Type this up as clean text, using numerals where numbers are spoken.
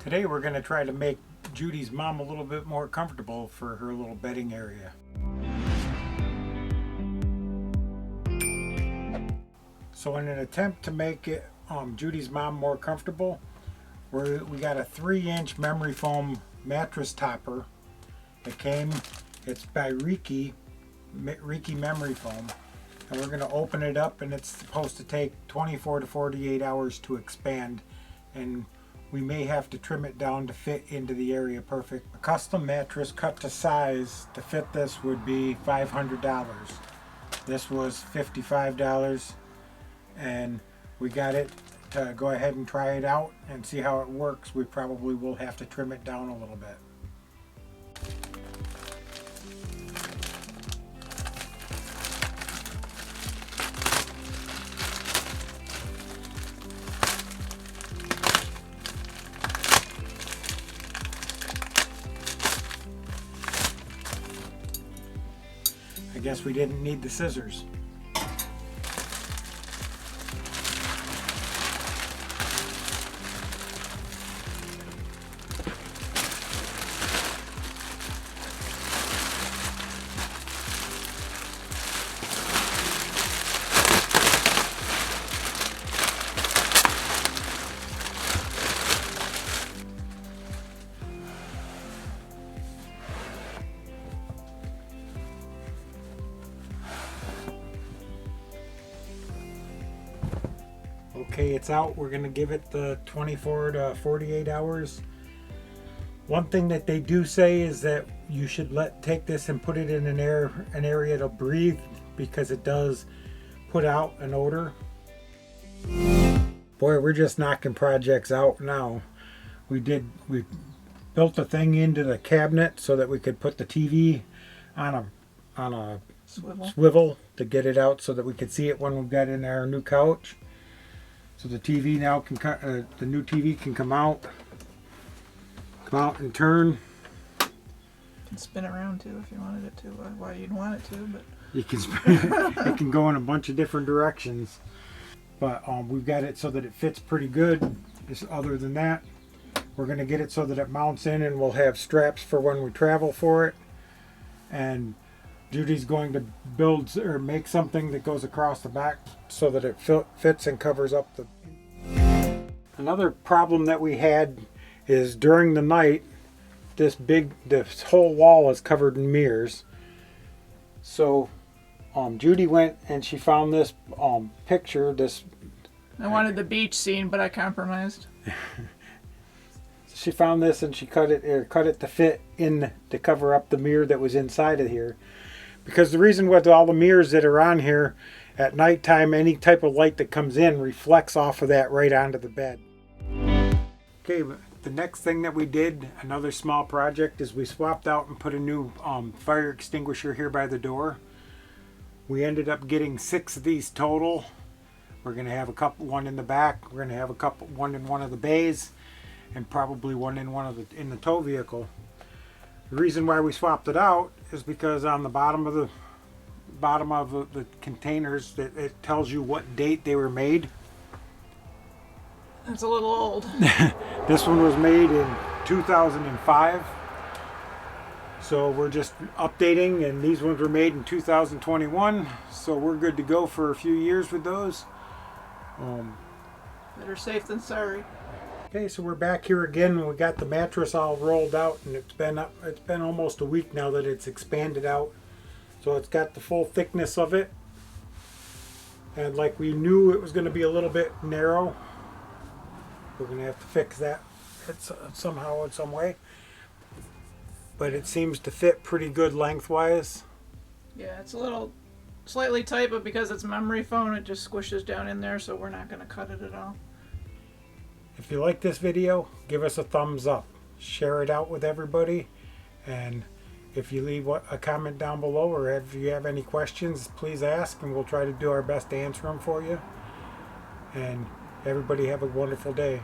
Today we're going to try to make Judy's mom a little bit more comfortable for her little bedding area. So in an attempt to make it Judy's mom more comfortable, we got a 3-inch memory foam mattress topper. It's by Recci memory foam. And we're going to open it up, and it's supposed to take 24 to 48 hours to expand. And we may have to trim it down to fit into the area perfect. A custom mattress cut to size to fit this would be $500. This was $55, and we got it to go ahead and try it out and see how it works. We probably will have to trim it down a little bit. I guess we didn't need the scissors. Okay, it's out. We're going to give it the 24 to 48 hours. One thing that they do say is that you should take this and put it in an area to breathe, because it does put out an odor. Boy, we're just knocking projects out now. We built a thing into the cabinet so that we could put the TV on a swivel to get it out so that we could see it when we got in our new couch. So the TV now the new TV can come out and turn. You can spin around too if you wanted it to. Why you'd want it to, but you can spin. It can go in a bunch of different directions. But we've got it so that it fits pretty good. Just other than that, we're going to get it so that it mounts in, and we'll have straps for when we travel for it. And Judy's going to build or make something that goes across the back so that it fits and covers up the... Another problem that we had is during the night, this whole wall is covered in mirrors. So Judy went and she found this picture. I wanted the beach scene, but I compromised. She found this and she cut it to fit in to cover up the mirror that was inside of here. Because the reason with all the mirrors that are on here, at nighttime, any type of light that comes in reflects off of that right onto the bed. Okay, the next thing that we did, another small project, is we swapped out and put a new fire extinguisher here by the door. We ended up getting 6 of these total. We're going to have one in the back. We're going to have one in one of the bays, and probably one in the tow vehicle. The reason why we swapped it out is because on the bottom of the containers, it tells you what date they were made. It's a little old. This one was made in 2005. So we're just updating, and these ones were made in 2021. So we're good to go for a few years with those. Better safe than sorry. Okay, so we're back here again, and we got the mattress all rolled out, and it's been almost a week now that it's expanded out. So it's got the full thickness of it. And like we knew it was going to be a little bit narrow. We're going to have to fix that somehow in some way. But it seems to fit pretty good lengthwise. Yeah, it's a little slightly tight, but because it's memory foam, it just squishes down in there, so we're not going to cut it at all. If you like this video, give us a thumbs up. Share it out with everybody. And if you leave a comment down below, or if you have any questions, please ask, and we'll try to do our best to answer them for you. And everybody have a wonderful day.